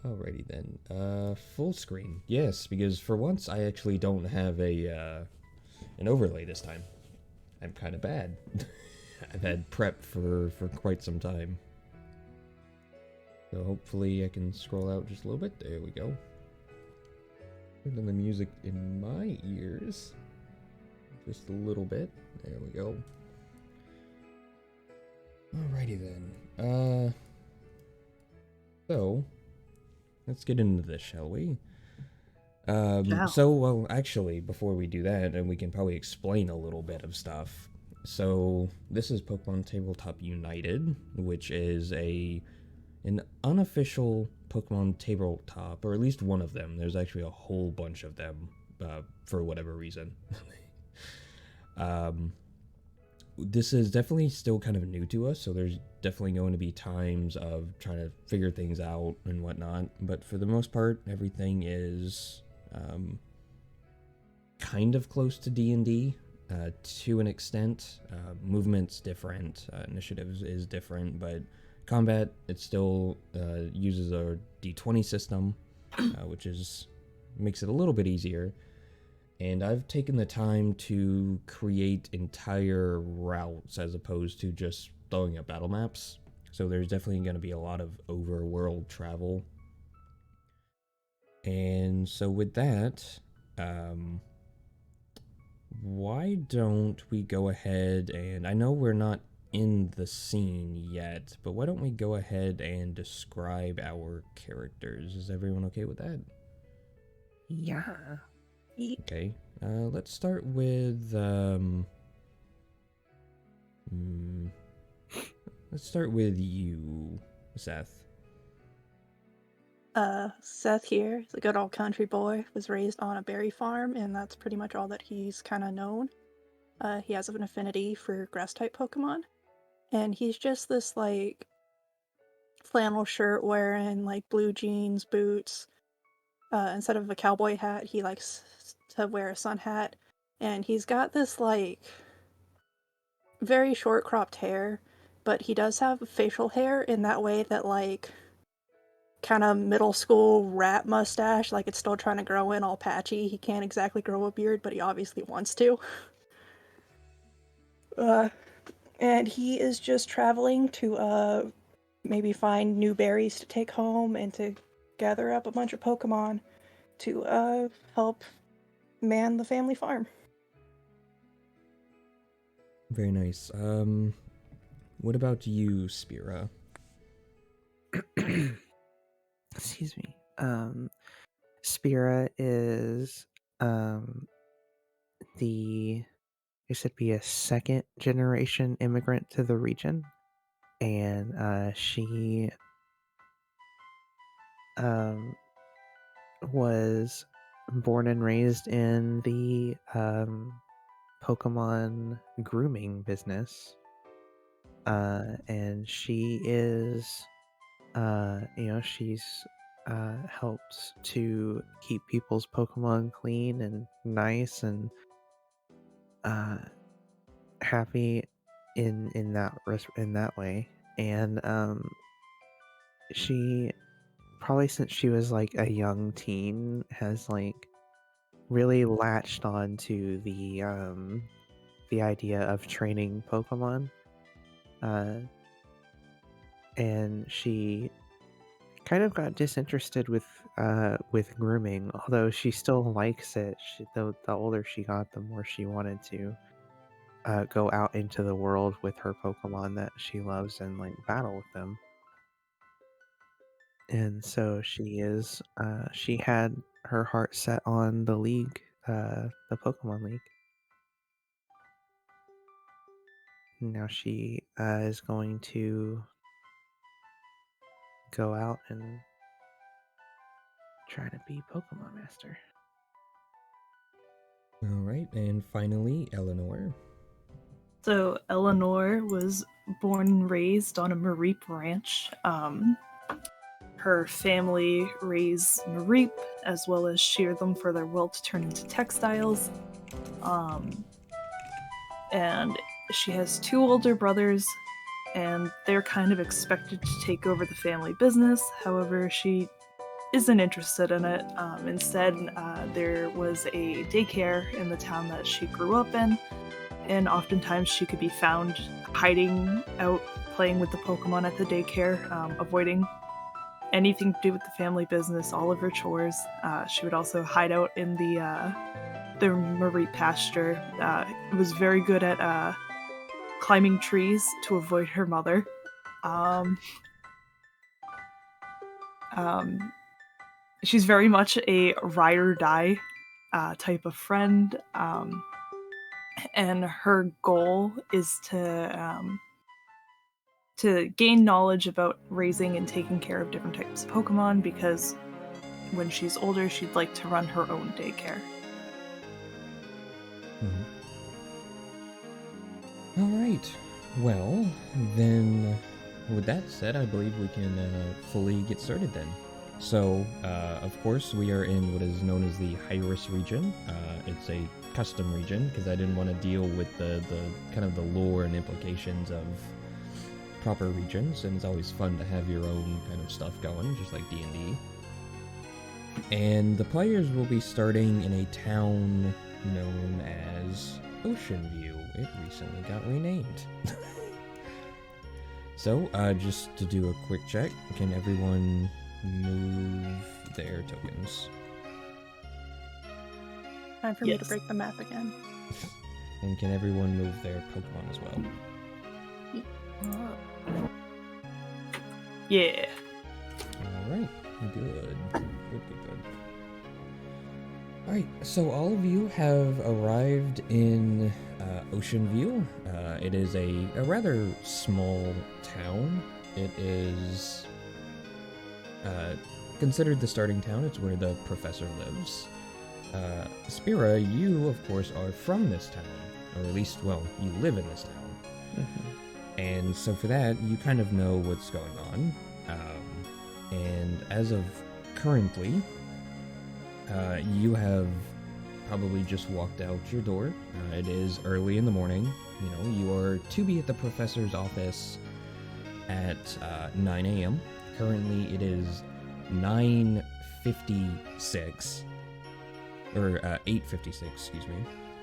Alrighty then. Full screen. Yes, because for once I actually don't have an overlay this time. I'm kind of bad. I've had prep for quite some time. So hopefully I can scroll out just a little bit. There we go. Turn on the music in my ears. Just a little bit. There we go. Alrighty then. So let's get into this, shall we? Well, actually, before we do that, and we can probably explain a little bit of stuff. So, this is Pokemon Tabletop United, which is an unofficial Pokemon tabletop, or at least one of them. There's actually a whole bunch of them, for whatever reason. This is definitely still kind of new to us, so there's definitely going to be times of trying to figure things out and whatnot. But for the most part, everything is kind of close to D&D to an extent. Movement's different, initiatives is different, but combat, it still uses a D20 system, which makes it a little bit easier. And I've taken the time to create entire routes as opposed to just throwing up battle maps. So there's definitely going to be a lot of overworld travel. And so with that, why don't we go ahead and, I know we're not in the scene yet, but why don't we go ahead and describe our characters? Is everyone okay with that? Yeah. Okay, let's start with, let's start with you, Seth. Seth here is a good old country boy, was raised on a berry farm, and that's pretty much all that he's kind of known. He has an affinity for grass-type Pokemon, and he's just this, like, flannel shirt wearing, like, blue jeans, boots. Instead of a cowboy hat, he likes to wear a sun hat, and he's got this, like, very short cropped hair, but he does have facial hair in that way that, like, kind of middle school rat mustache, like it's still trying to grow in, all patchy. He can't exactly grow a beard, but he obviously wants to. And he is just traveling to maybe find new berries to take home and to gather up a bunch of Pokemon to help man the family farm. Very nice. What about you, Spira? Excuse me. Spira is it should be a second generation immigrant to the region, and she was born and raised in the Pokemon grooming business, and she is she's helped to keep people's Pokemon clean and nice and happy in that way. And she probably, since she was like a young teen, has like really latched on to the idea of training Pokemon, and she kind of got disinterested with grooming, although she still likes it. The older she got, the more she wanted to go out into the world with her Pokemon that she loves and like battle with them. And so she had her heart set on the league, the Pokemon League. Now she is going to go out and try to be Pokemon Master. All right, and finally, Eleanor. So Eleanor was born and raised on a Mareep ranch. Her family raised Mareep as well as shear them for their wool to turn into textiles. And she has two older brothers, and they're kind of expected to take over the family business. However, she isn't interested in it. Instead, there was a daycare in the town that she grew up in, and oftentimes she could be found hiding out, playing with the Pokemon at the daycare, avoiding anything to do with the family business, all of her chores. She would also hide out in the Marie pasture. Was very good at climbing trees to avoid her mother. She's very much a ride or die type of friend, and her goal is to gain knowledge about raising and taking care of different types of Pokemon, because when she's older, she'd like to run her own daycare. All right. Well, then, with that said, I believe we can fully get started then. So, of course, we are in what is known as the Hyrus region. It's a custom region because I didn't want to deal with the kind of the lore and implications of proper regions, and it's always fun to have your own kind of stuff going, just like D&D. And the players will be starting in a town known as Ocean View. It recently got renamed. So, just to do a quick check, can everyone move their tokens? Time for me to break the map again. And can everyone move their Pokemon as well? Yeah. Alright, good. Alright, so all of you have arrived in Ocean View. It is a rather small town. It is considered the starting town. It's where the professor lives. Spira, you, of course, are from this town. Or at least, well, you live in this town. Mm-hmm. And so for that, you kind of know what's going on. And as of currently, you have probably just walked out your door. It is early in the morning. You know, you are to be at the professor's office at 9 a.m. Currently, it is 9:56. Or 8:56, excuse me.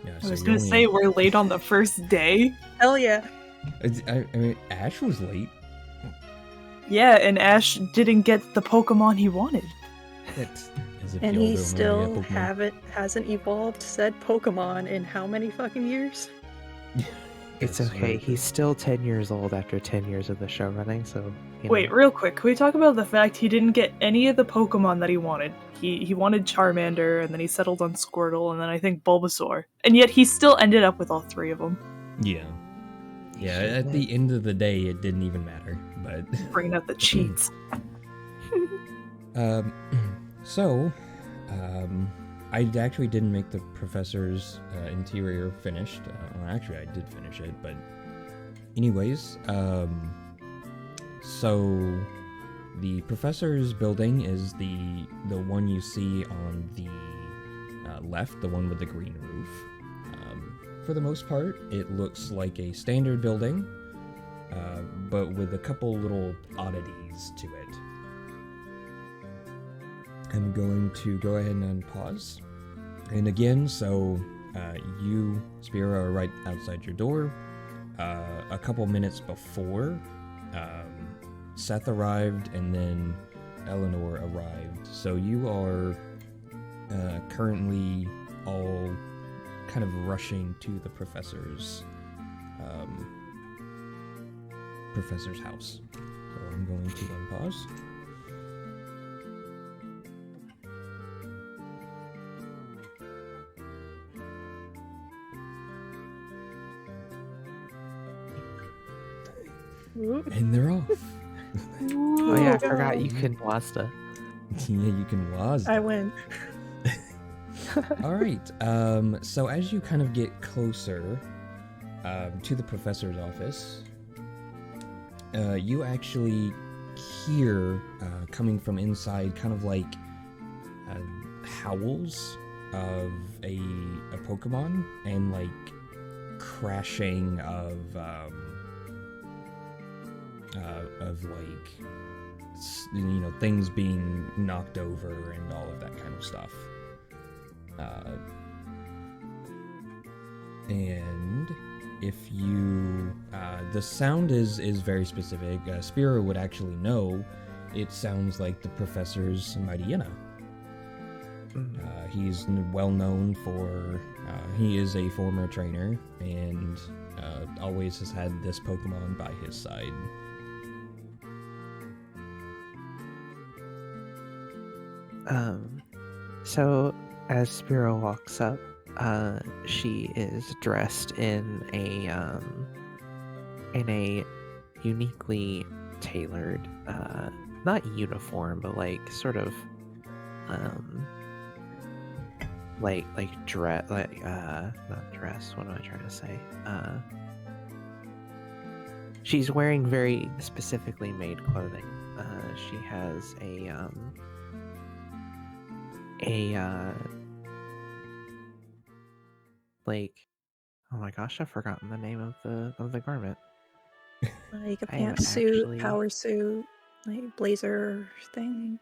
Yeah, I was going to say, we're late on the first day. Hell yeah. I mean, Ash was late. Yeah, and Ash didn't get the Pokemon he wanted. And he still hasn't evolved said Pokemon in how many fucking years? It's okay. He's still 10 years old after 10 years of the show running, so... Wait, real quick. Can we talk about the fact he didn't get any of the Pokemon that he wanted? He wanted Charmander, and then he settled on Squirtle, and then I think Bulbasaur. And yet he still ended up with all three of them. Yeah. Yeah, at the end of the day, it didn't even matter, but... Bringing out the cheats. I actually didn't make the professor's interior finished. Well, actually, I did finish it, but... Anyways, so... The professor's building is the one you see on the left, the one with the green roof. For the most part, it looks like a standard building, but with a couple little oddities to it. I'm going to go ahead and pause. And again, so you, Spira, are right outside your door. A couple minutes before, Seth arrived, and then Eleanor arrived. So you are currently all kind of rushing to the professor's house. So I'm going to unpause. And they're off. Oh yeah, I forgot you can Wasta. Yeah, you can Wasta. I win. All right. So as you kind of get closer to the professor's office, you actually hear coming from inside kind of like howls of a Pokemon and like crashing of like things being knocked over and all of that kind of stuff. And if you, the sound is very specific. Spira would actually know. It sounds like the professor's Mightyena. He's well known for, he is a former trainer and always has had this Pokemon by his side. So as Spiro walks up, she is dressed in a uniquely tailored, not uniform, but like sort of like dress, not dress. What am I trying to say? She's wearing very specifically made clothing. She has like, oh my gosh, I've forgotten the name of the garment. Like a I am pantsuit, actually- power suit, like blazer thing.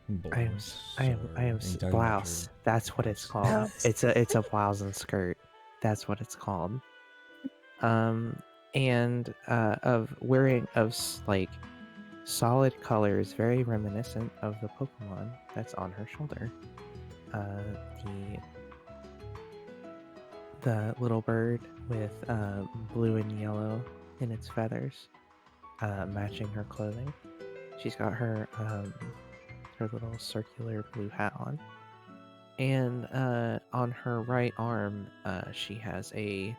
Blouse I am or- are you talking about blouse. your- That's what it's called. Blouse. It's a blouse and skirt. That's what it's called. And of wearing like solid colors, very reminiscent of the Pokemon that's on her shoulder. The little bird with blue and yellow in its feathers, matching her clothing. She's got her little circular blue hat on, and on her right arm, she has a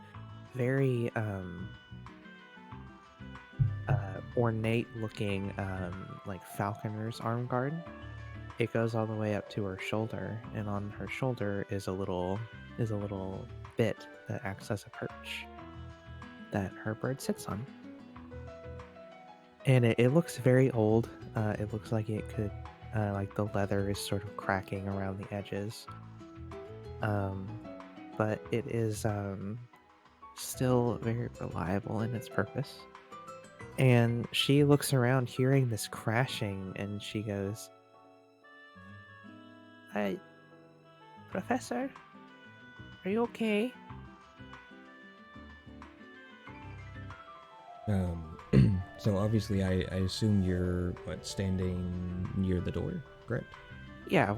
very ornate-looking like falconer's arm guard. It goes all the way up to her shoulder, and on her shoulder is a little bit that acts as a perch that her bird sits on. And it looks very old. It looks like it could, like the leather is sort of cracking around the edges. But it is still very reliable in its purpose. And she looks around hearing this crashing, and she goes, "Hey, Professor, are you okay?" So obviously I assume you're standing near the door, correct? Yeah,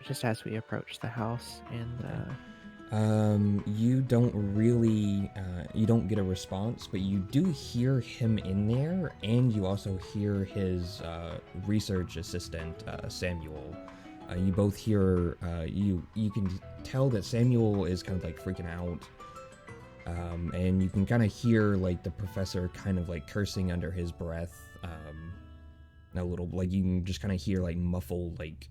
just as we approach the house, and you don't really you don't get a response, but you do hear him in there, and you also hear his research assistant Samuel. You both hear you can tell that Samuel is kind of like freaking out. And you can kind of hear like the professor kind of like cursing under his breath, a little, like you can just kind of hear like muffled, like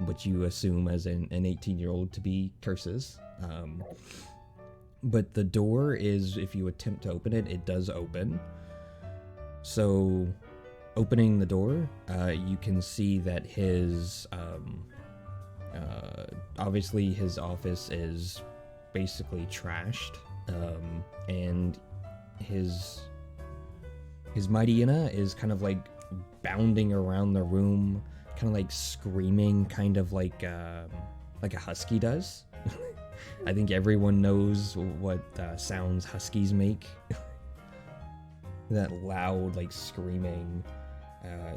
what you assume as an 18-year-old to be curses. But the door is, if you attempt to open it, it does open. So opening the door, you can see that his, obviously his office is basically trashed. And his Mightyena is kind of like bounding around the room, kind of like screaming, kind of like a husky does. I think everyone knows what sounds huskies make. That loud, like screaming.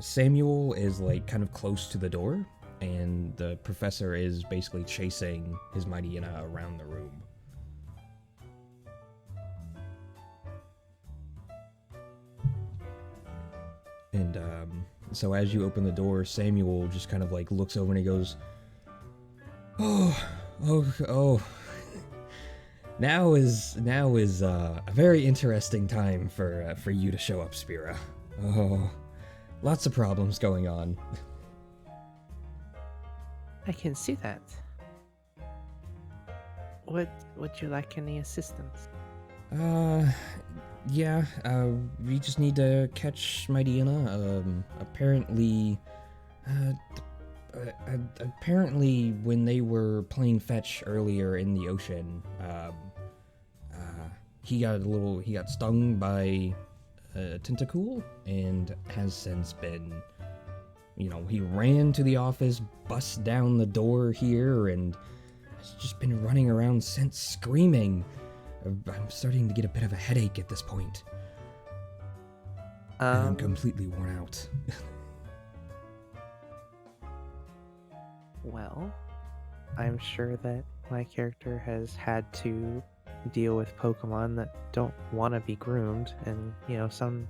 Samuel is like kind of close to the door, and the professor is basically chasing his Mightyena around the room. And so as you open the door, Samuel just kind of like looks over and he goes, oh. Now is a very interesting time for you to show up, Spira. Oh, lots of problems going on. I can see that. Would you like any assistance? Yeah, we just need to catch Mightyena. Apparently when they were playing fetch earlier in the ocean, he got stung by Tentacool and has since been, he ran to the office, bust down the door here, and has just been running around since screaming. I'm starting to get a bit of a headache at this point. And I'm completely worn out. Well, I'm sure that my character has had to deal with Pokemon that don't want to be groomed, and some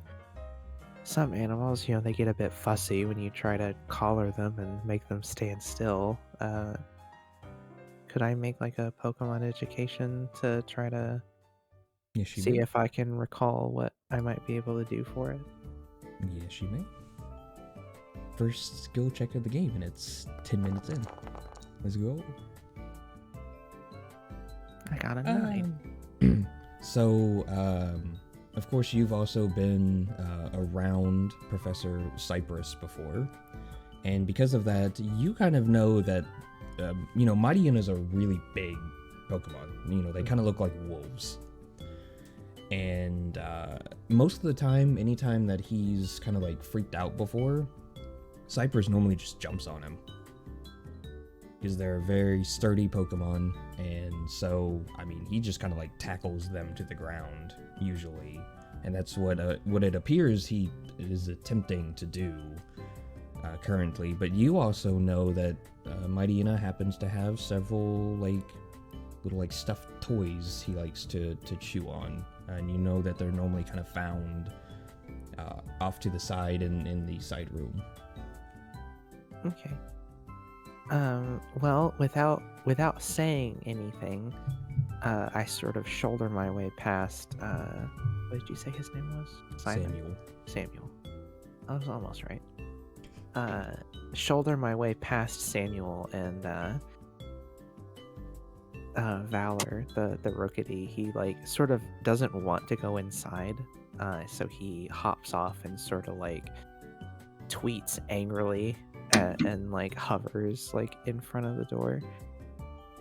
animals, they get a bit fussy when you try to collar them and make them stand still. Could I make like a Pokemon education to try to Yes, you see may. if I can recall what I might be able to do for it? Yes, you may. First skill check of the game, and it's 10 minutes in. Let's go. I got a 9. So, of course, you've also been around Professor Cypress before, and because of that, you kind of know that, Mighty Hyenas are really big Pokemon. They kind of look like wolves. And most of the time, anytime that he's kind of like freaked out before, Cypress normally just jumps on him. Because they're a very sturdy Pokemon, and so, he just kind of like tackles them to the ground, usually. And that's what it appears he is attempting to do currently. But you also know that Mighty Hina happens to have several, little stuffed toys he likes to chew on. And you know that they're normally kind of found off to the side in the side room. Okay. Well, without saying anything, I sort of shoulder my way past, what did you say his name was? Samuel. I was almost right. Shoulder my way past Samuel and, Valor, the Rookity. He, sort of doesn't want to go inside, so he hops off and sort of, tweets angrily and hovers in front of the door,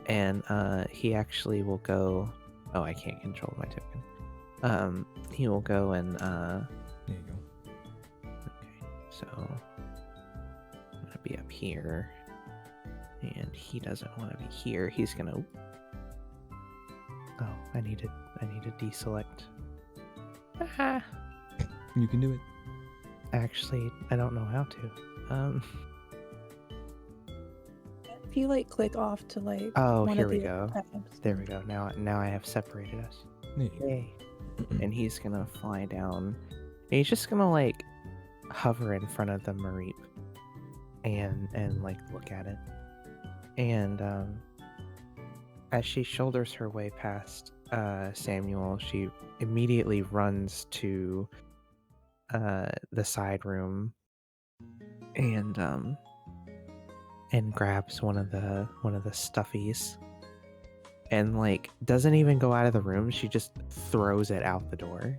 and he actually will go. Oh, I can't control my token. He will go and There you go. Okay, so I'm gonna be up here, and he doesn't want to be here. He's gonna. Oh, I need to deselect. Ah. You can do it. Actually, I don't know how to. If you click off to Oh, one here of we the go. tabs. There we go. Now I have separated us. There you go. Yay. And he's gonna fly down. And he's just gonna hover in front of the Mareep and look at it. And as she shoulders her way past Samuel, she immediately runs to the side room and grabs one of the stuffies and doesn't even go out of the room. She just throws it out the door.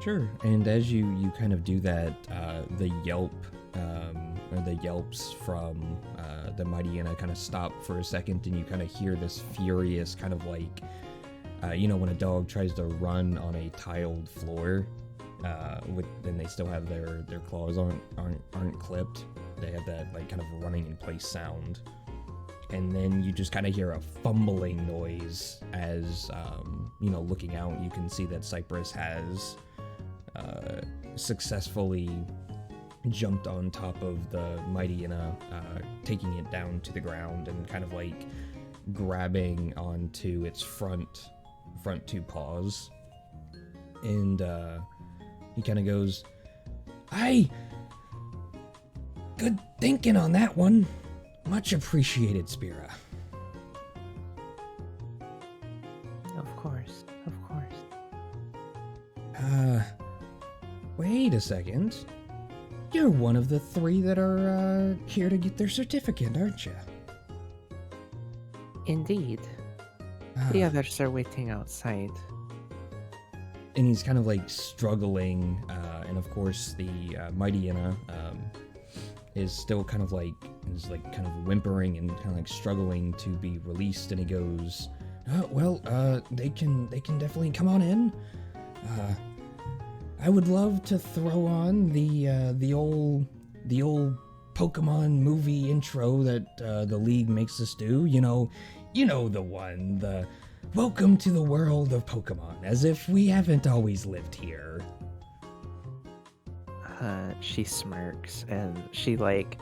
Sure. And as you kind of do that, the yelp or the yelps from the Mighty Hina kind of stop for a second, and you kind of hear this furious kind of when a dog tries to run on a tiled floor, and they still have their claws aren't clipped. They have that kind of running in place sound. And then you just kind of hear a fumbling noise as, looking out, you can see that Cypress has successfully jumped on top of the Mighty Hina, taking it down to the ground and kind of grabbing onto its front two paws. And he kind of goes, "Aye, good thinking on that one. Much appreciated, Spira." Of course. Wait a second. You're one of the 3 that are here to get their certificate, aren't you? Indeed. The others are waiting outside. And he's kind of struggling, and of course the Mighty Hina is still kind of kind of whimpering and kind of struggling to be released. And he goes, "Well, they can definitely come on in. I would love to throw on the old Pokemon movie intro that the League makes us do. You know the one, the welcome to the world of Pokemon, as if we haven't always lived here. She smirks and she like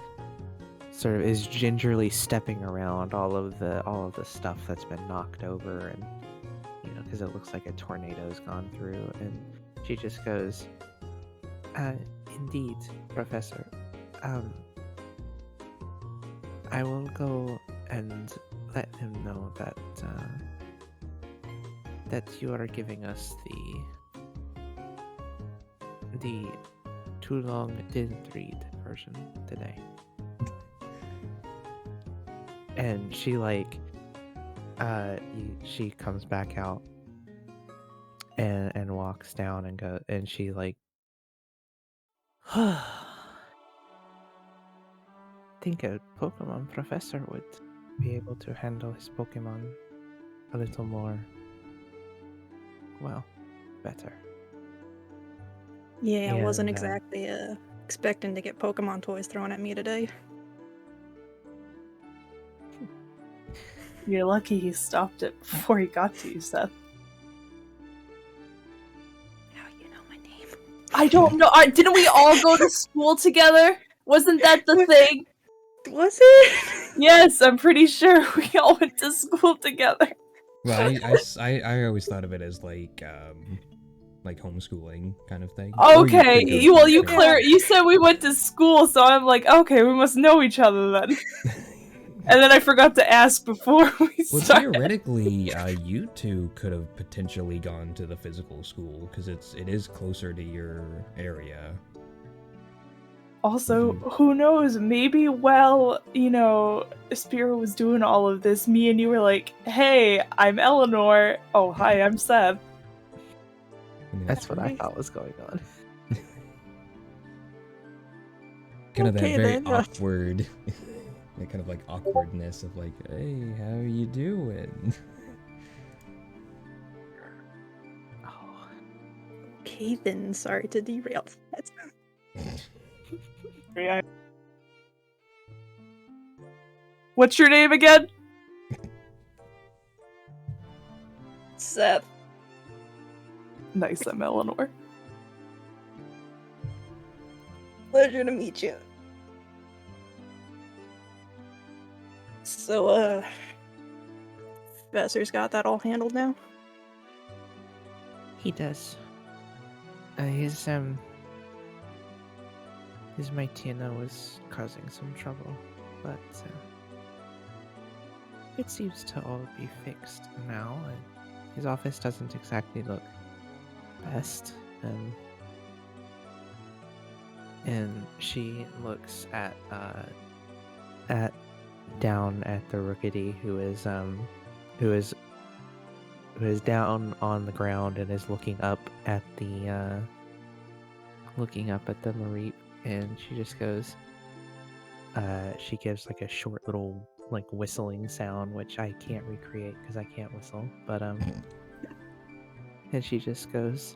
sort of is gingerly stepping around all of the stuff that's been knocked over, and because it looks like a tornado's gone through, and she just goes, indeed, Professor. I will go and let him know that you are giving us the too long didn't read version today. And she she comes back out and walks down and and she think a Pokemon professor would be able to handle his Pokemon a little more, well, better. Yeah, I wasn't And, exactly expecting to get Pokemon toys thrown at me today. You're lucky he stopped it before he got to you, Seth. How you know my name? I don't know. Didn't we all go to school together? Wasn't that the thing? Was it? Yes, I'm pretty sure we all went to school together. Well, I always thought of it as like homeschooling kind of thing. Okay, You you said we went to school, so I'm like, okay, we must know each other then. And then I forgot to ask before we Well, started. theoretically, you two could have potentially gone to the physical school because it is closer to your area. Also, who knows? Maybe while, Spiro was doing all of this, me and you were like, hey, I'm Eleanor. Oh, hi, I'm Seth. that's what I thought was going on. Kind of that Okay, very then. awkward, that kind of like awkwardness of like, hey, how you doing? Oh, Okay then, sorry to derail that. What's your name again? Seth. Nice, I'm Eleanor. Pleasure to meet you. So, Professor's got that all handled now? he does. His Mightyena was causing some trouble, but it seems to all be fixed now, and his office doesn't exactly look best. And she looks at down at the Rookity, who is down on the ground and is looking up at the Mareep, and she just goes, she gives like a short little like whistling sound, which I can't recreate because I can't whistle, but and she just goes,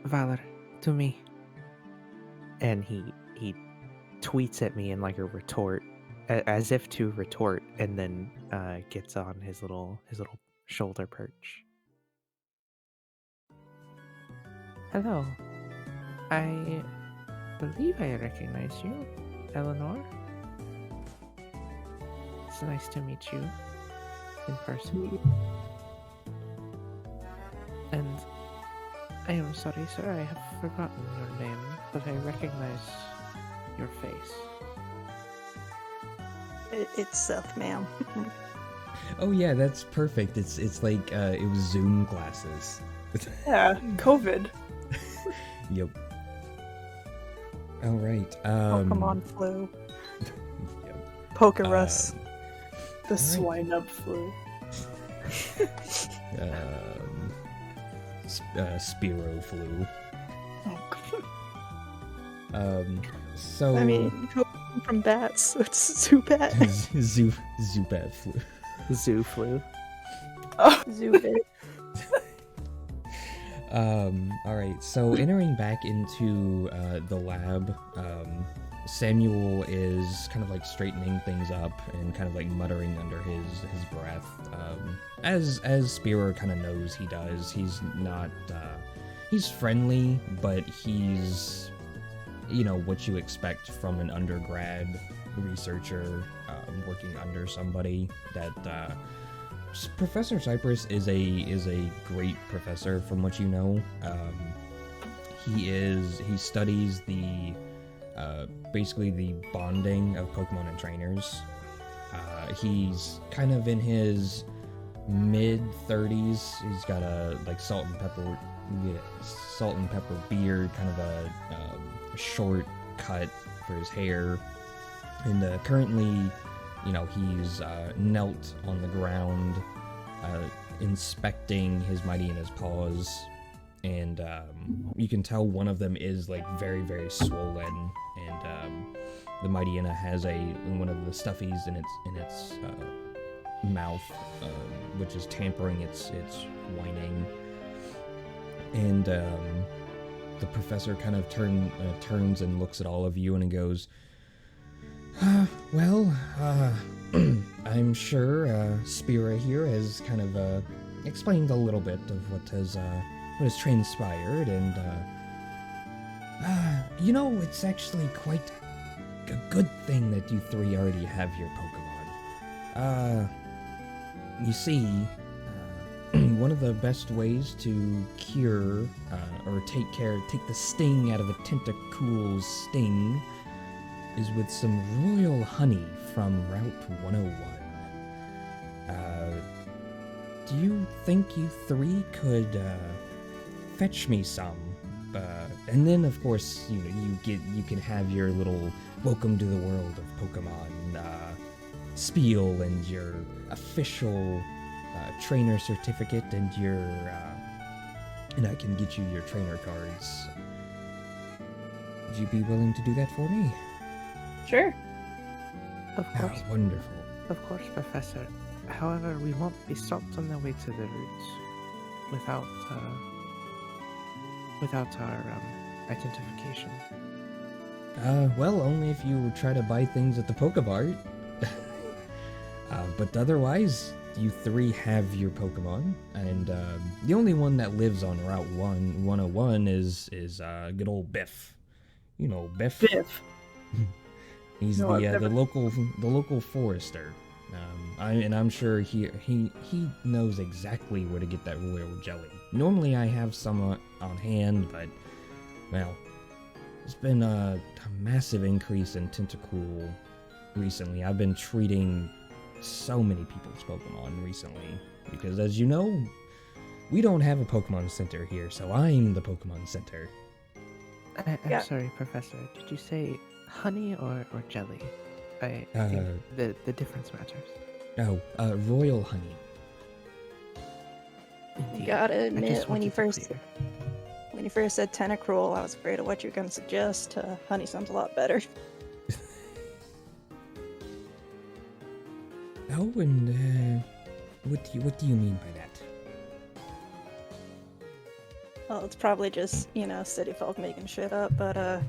Valor, to me. And he tweets at me in like a retort, as if to retort, and then gets on his little shoulder perch. Hello. I believe I recognize you, Eleanor. It's nice to meet you in person. And I am sorry, sir, I have forgotten your name, but I recognize your face. It's Seth, ma'am. Oh yeah, that's perfect. It's like it was Zoom classes. Yeah, COVID. Yep. All right. Pokemon flu. Yep. Pokerus. The swine up flu. Spiro flu. Oh, So I mean, from bats, so it's Zubat. Zubat flu. Zoo flu. Oh, Zubat. All right. So entering back into the lab, Samuel is kind of like straightening things up and kind of like muttering under his breath, as Spearer kind of knows he does. He's not he's friendly, but he's, you know, what you expect from an undergrad researcher working under somebody. That Professor Cypress is a great professor, from what you know. He studies the basically the bonding of Pokemon and trainers. He's kind of in his mid-30s. He's got a like salt and pepper beard, kind of a short cut for his hair, and currently, you know, he's knelt on the ground, inspecting his Mightyana's paws, and you can tell one of them is like very, very swollen, and the Mightyana has one of the stuffies in its mouth, which is tampering its whining, and the professor kind of turns and looks at all of you and he goes, well, I'm sure Spira here has kind of explained a little bit of what has transpired, and you know, it's actually quite a good thing that you three already have your Pokemon. You see, one of the best ways to cure or take the sting out of a Tentacool's sting is with some royal honey from Route 101. Do you think you three could fetch me some? And then, of course, you know, you can have your little welcome to the world of Pokemon spiel and your official trainer certificate and and I can get you your trainer cards. Would you be willing to do that for me? Sure. Of course. Wonderful. Of course, Professor. However, we won't be stopped on the way to the route without our identification. Well, only if you try to buy things at the Pokebart. But otherwise, you three have your Pokemon, and the only one that lives on Route 101 is good old Biff. You know Biff. Biff. He's No, the local forester. I'm sure he knows exactly where to get that royal jelly. Normally I have some on hand, but well, there's been a massive increase in Tentacool recently. I've been treating so many people's Pokemon recently because, as you know, we don't have a Pokemon Center here, so I'm the Pokemon Center. I'm sorry, Professor. Did you say honey or jelly? I think the difference matters. Oh, royal honey. Indeed. You gotta I admit, just when you wanted to first clear. said Tentacruel, I was afraid of what you're gonna suggest. Honey sounds a lot better. Oh, and what do you mean by that? Well, it's probably just, you know, city folk making shit up, but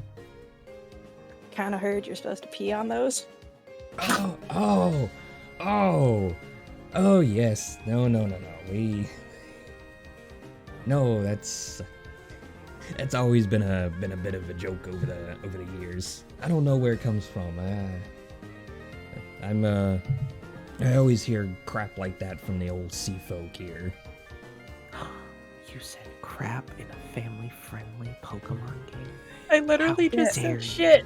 kinda heard you're supposed to pee on those. Oh, yes. No. No, that's always been a bit of a joke over the years. I don't know where it comes from. I always hear crap like that from the old sea folk here. You said crap in a family-friendly Pokemon game? I literally How just dare said you. shit.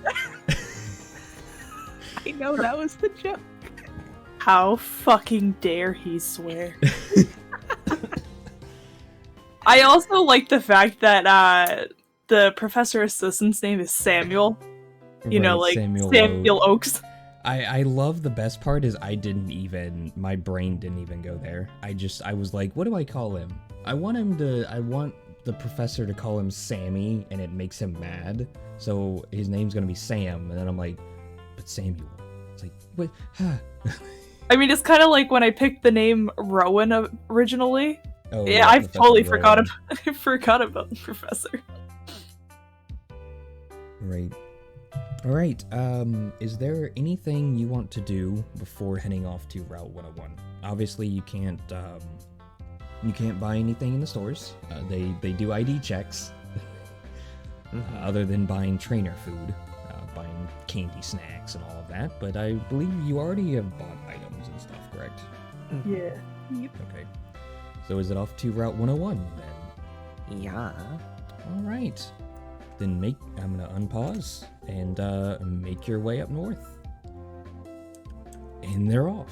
I know that was the joke. How fucking dare he swear? I also like the fact that the professor assistant's name is Samuel. You know, like Samuel Oaks. I love the best part is my brain didn't even go there. I was like, what do I call him? I want the professor to call him Sammy, and it makes him mad. So his name's gonna be Sam, and then I'm like, but Samuel. It's like, what? Huh. I mean, it's kind of like when I picked the name Rowan originally. Oh, Yeah, I Professor totally Rowe. forgot about I forgot about the professor. Right. All right. Is there anything you want to do before heading off to Route 101? Obviously, you can't buy anything in the stores. They do ID checks. Other than buying trainer food, buying candy snacks and all of that. But I believe you already have bought items and stuff, correct? Yeah. Yep. Okay. So is it off to Route 101 then? Yeah. All right. Then I'm gonna unpause and make your way up north. And they're off.